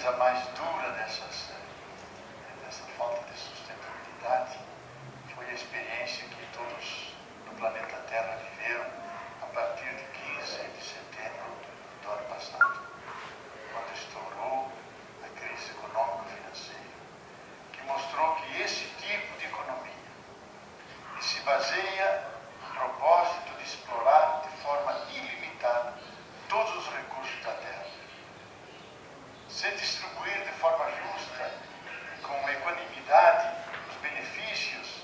talvez a mais dura dessa falta de sustentabilidade foi a experiência que todos no planeta Terra viveram a partir de 15 de setembro do ano passado, quando estourou a crise econômico-financeira, que mostrou que esse tipo de economia, que se baseia no propósito de explorar de forma ilimitada todos os recursos da Terra, se distribuir de forma justa, com equanimidade, os benefícios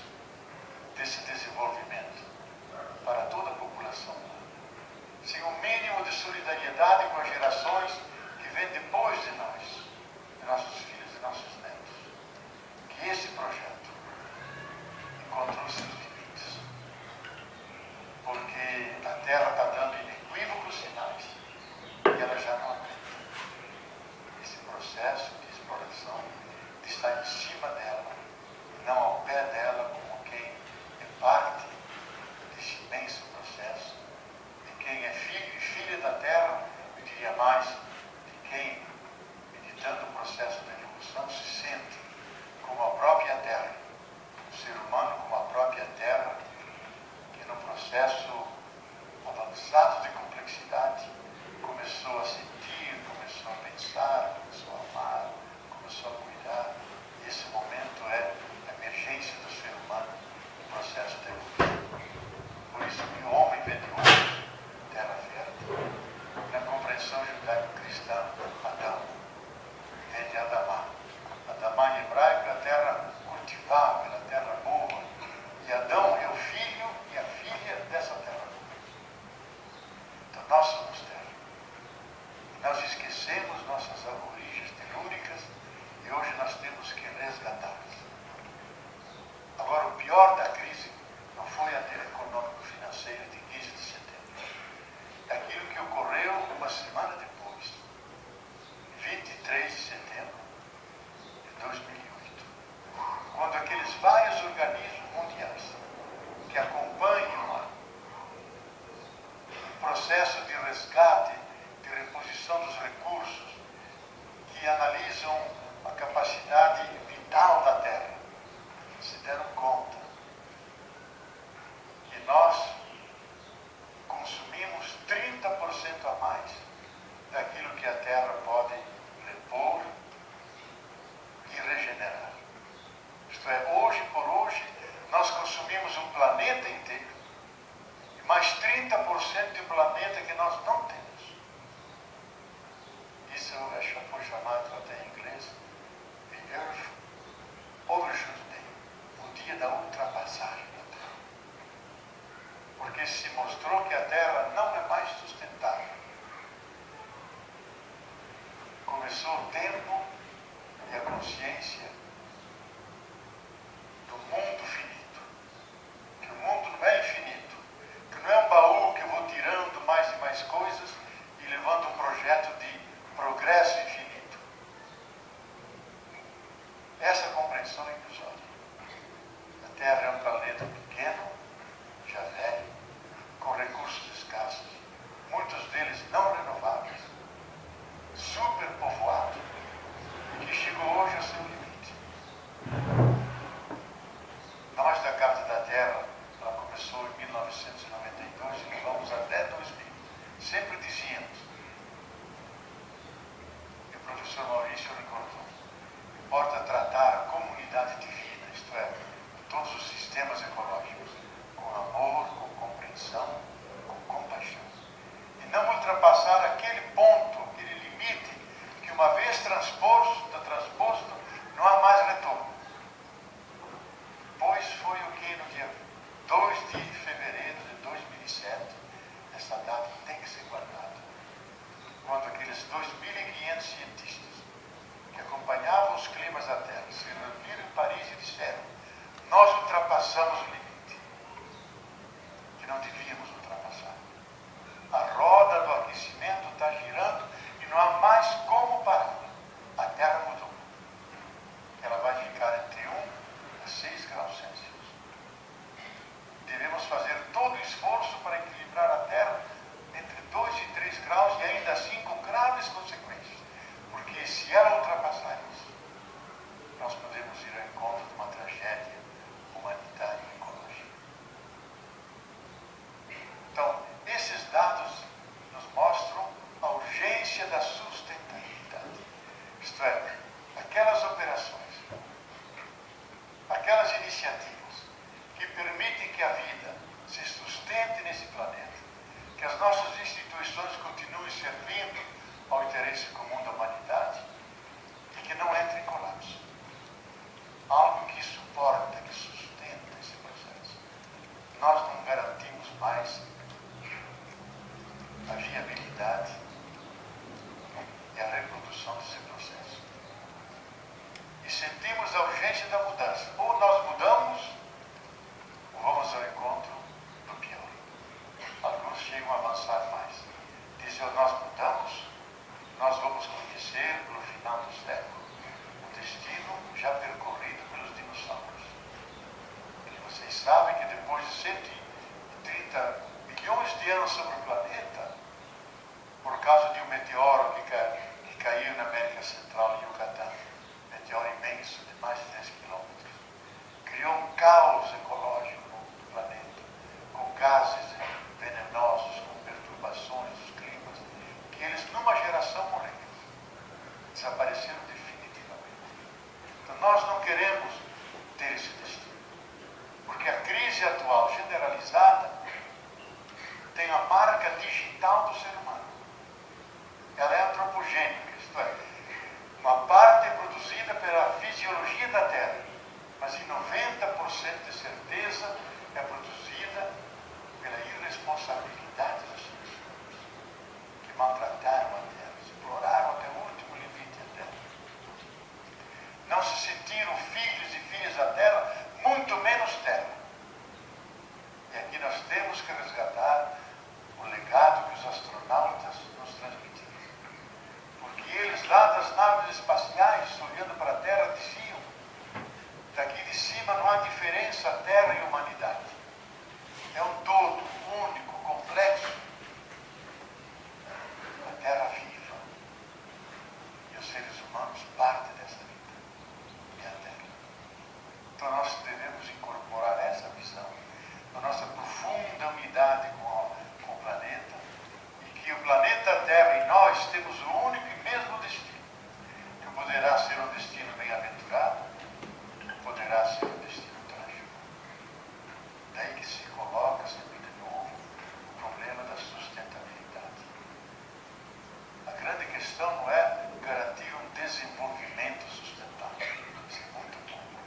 desse desenvolvimento para toda a população humana, sem um mínimo de solidariedade com as gerações que vêm depois de nós, de nossos filhos e nossos netos, que esse projeto encontrou seus limites, porque a Terra está dando inequívocos sinais que ela já não aguenta esse processo de exploração, de estar em cima dela, e não ao pé dela, como quem é parte desse imenso processo, de quem é filho e filha da Terra, eu diria mais, de quem, meditando o processo da evolução, se sente como a própria Terra, o ser humano como a própria Terra, que no processo avançado de complexidade começou a sentir, começou a pensar, começou a amar, começou a cuidar. E esse momento é a emergência do ser humano no processo da evolução. Por isso que o homem vem de hoje, terra fértil. Na compreensão judaico-cristã, Adão vem de Adamá. Adamá em hebraico é a terra cultivável, a terra boa. E Adão é o filho e a filha dessa terra boa. Então nós somos terra. Nós esquecemos nossas origens telúricas e hoje nós temos que resgatá-las. Agora, o pior da crise não foi a econômico-financeira de 15 de setembro. É aquilo que ocorreu uma semana depois, 23 de setembro de 2008, quando aqueles vários organismos mundiais que acompanham o processo de resgate, de reposição dos recursos, que analisam a capacidade vital da Terra, se deram conta que nós consumimos 30% a mais daquilo que a Terra pode repor e regenerar. Isto é, hoje por hoje, nós consumimos um planeta inteiro e mais 30% de um planeta que nós não temos. Isso foi chamado até em inglês The Earth Overshoot Day, o dia da ultrapassagem da Terra. Porque se mostrou que a Terra não é mais sustentável. Começou o tempo e a consciência do mundo finito. Que o mundo não é infinito. Que não é um baú que eu vou tirando mais e mais coisas e levando um projeto de progresso infinito. Essa compreensão é ilusória. A Terra é um planeta pequeno, já velho, com recursos escassos, muitos deles não renováveis, superpovoado, que chegou hoje ao seu limite. Nós da Casa da Terra, ela começou em 1992 e vamos até 2000. Sempre dizíamos, e o professor Maurício recordou, importa tratar a comunidade de vida, isto é, todos os sistemas ecológicos, com amor, com compreensão, com compaixão. E não ultrapassar aquele ponto, aquele limite, que uma vez transposto, não há mais retorno. Pois foi o que no dia 2 de fevereiro de 2007, essa data tem que ser guardada, quando aqueles 2.500 cientistas que acompanhavam os climas da Terra se reuniram em Paris e disseram: nós ultrapassamos o limite, que não devíamos ultrapassar. A roda do aquecimento está girando e não há mais como parar. A Terra mudou. Ela vai ficar entre 1 a 6 graus Celsius. Devemos fazer todo o esforço para equilibrar a Terra entre 2 e 3 graus e ainda assim com graves consequências. Porque se ela ultrapassar da sustentabilidade. Isto é, aquelas operações, aquelas iniciativas que permitem que a vida se sustente nesse planeta, que as nossas instituições continuem servindo ao interesse comum da humanidade e que não entre em colapso. Algo que suporta, que sustenta esse processo. Nós não garantimos mais a viabilidade e a reprodução desse processo. E sentimos a urgência da mudança. Ou nós mudamos, ou vamos ao encontro do pior. Alguns chegam a avançar mais. Dizem, nós mudamos, nós vamos conhecer, no final do século, o destino já percorrido pelos dinossauros. Porque vocês sabem que depois de 130 milhões de anos sobre o planeta, por causa de um meteoro que caiu na América Central, em Yucatán, meteoro imenso de mais de 10 quilômetros, criou um caos ecológico no planeta, com gases venenosos, com perturbações dos climas, que eles numa geração morreram, desapareceram definitivamente. Então nós não queremos ter esse destino, porque a crise atual generalizada tem a marca digital do ser humano. Ela é antropogênica, isto é, uma parte é produzida pela fisiologia da Terra, mas em 90% de certeza é produzida pela irresponsabilidade dos seres humanos, que maltrataram a Terra, exploraram até o último limite da Terra. Não se sentiram filhos e filhas da Terra, muito menos Terra. E aqui nós temos que resgatar o legado que os astronautas nos transmitiram. Porque eles, lá das naves espaciais, olhando para a Terra, diziam: daqui de cima não há diferença Terra e humanidade. É um todo, único, complexo. A Terra viva. E os seres humanos parte dessa vida. E a Terra. Então nós devemos incorporar essa visão, a nossa profunda unidade com o planeta, e que o planeta Terra e nós temos o único e mesmo destino, que poderá ser um destino bem-aventurado, poderá ser um destino trágico. Daí que se coloca sempre de novo o problema da sustentabilidade. A grande questão não é garantir um desenvolvimento sustentável, isso é muito pouco.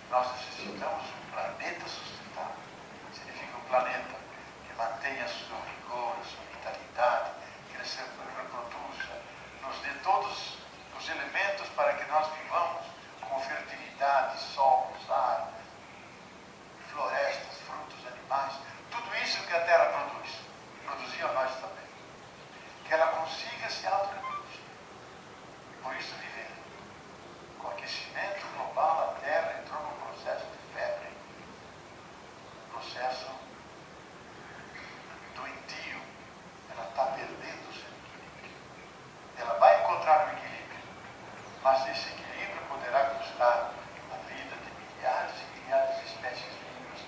Nós necessitamos um planeta sustentável. Significa um planeta que mantenha a sua rigor, a sua vitalidade, que ele se reproduza, nos dê todos os elementos para que nós vivamos com fertilidade, sol, ar, florestas, frutos, animais, tudo isso que a Terra produz, produzia nós também. Que ela consiga se auto-reproduzir. E por isso viver. Com o aquecimento global, a Terra entrou num processo de febre. Processo doentio. Ela está perdendo o seu equilíbrio. Ela vai encontrar o equilíbrio, mas esse equilíbrio poderá custar a vida de milhares e milhares de espécies vivas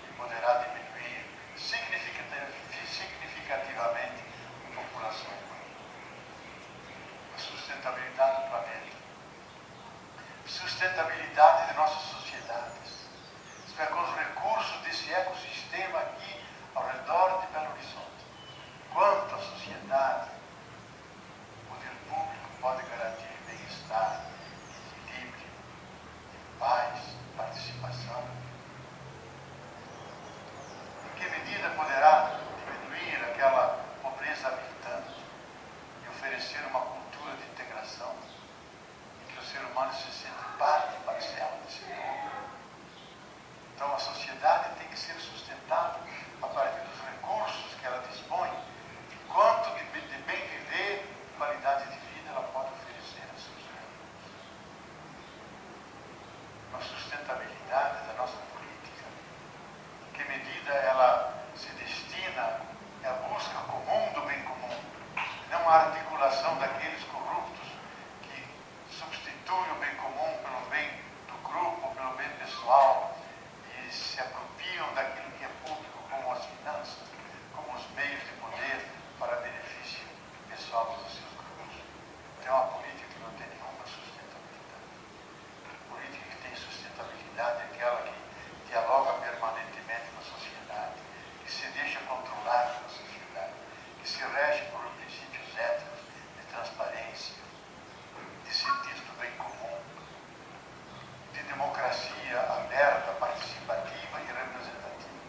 e poderá diminuir significativamente a população humana. A sustentabilidade do planeta, sustentabilidade de nossas sociedades, isto é, com os recursos desse ecossistema aqui ao redor de Belo Horizonte. Quanto a sociedade, o poder público pode garantir bem-estar, equilíbrio, paz, participação? Em que medida poderá diminuir aquela pobreza habilitante e oferecer uma cultura de integração em que o ser humano se sente parte parcial desse mundo? Então a sociedade tem que ser sustentável a partir dos recursos que ela dispõe, quanto de bem viver, qualidade de vida ela pode oferecer a seus membros. A sustentabilidade da nossa política, em que medida ela se destina à busca comum do bem comum, não à articulação daqueles corruptos que substituem o bem comum tem uma política que não tem nenhuma sustentabilidade. A política que tem sustentabilidade é aquela que dialoga permanentemente com a sociedade, que se deixa controlar pela sociedade, que se rege por princípios éticos de transparência, de sentido do bem comum, de democracia aberta, participativa e representativa.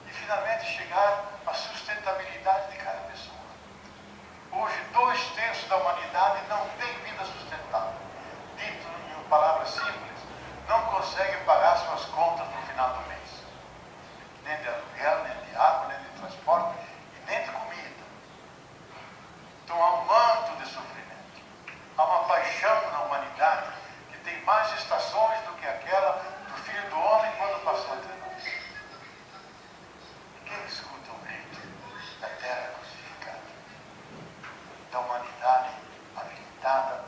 E, finalmente, chegar à sustentabilidade de cada pessoa. Hoje, 2/3 da humanidade não tem vida sustentável. Dito em palavras simples, não consegue pagar suas contas no final do mês. Nem de aluguel, nem de água, nem de transporte e nem de comida. Então há um manto de sofrimento. Há uma paixão na humanidade que tem mais estações do que aquela do Filho do Homem quando passou entre nós. Ninguém escuta o grito da terra crucificada, da humanidade habilitada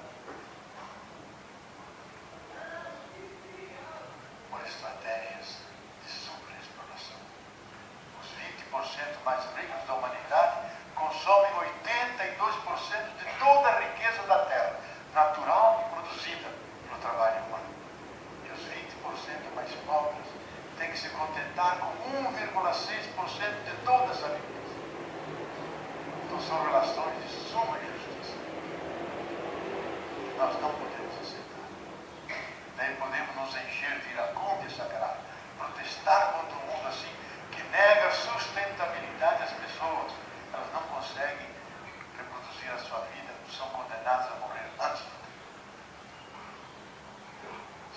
por estratégias de superexploração. Os 20% mais ricos da humanidade consomem 82% de toda a riqueza da terra, natural e produzida pelo trabalho humano. E os 20% mais pobres têm que se contentar com 1,6% de toda essa riqueza. Então são relações de suma injustiça que nós não podemos aceitar. Nem podemos nos encher de iracúndia sacral, protestar contra um mundo assim, que nega sustentabilidade às pessoas. Elas não conseguem reproduzir a sua vida, são condenadas a morrer antes do tempo.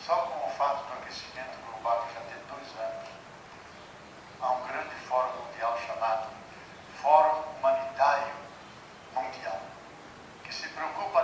Só com o fato do aquecimento global, que já tem 2 anos, há um grande fórum mundial chamado Fórum Humanitário Mundial, que se preocupa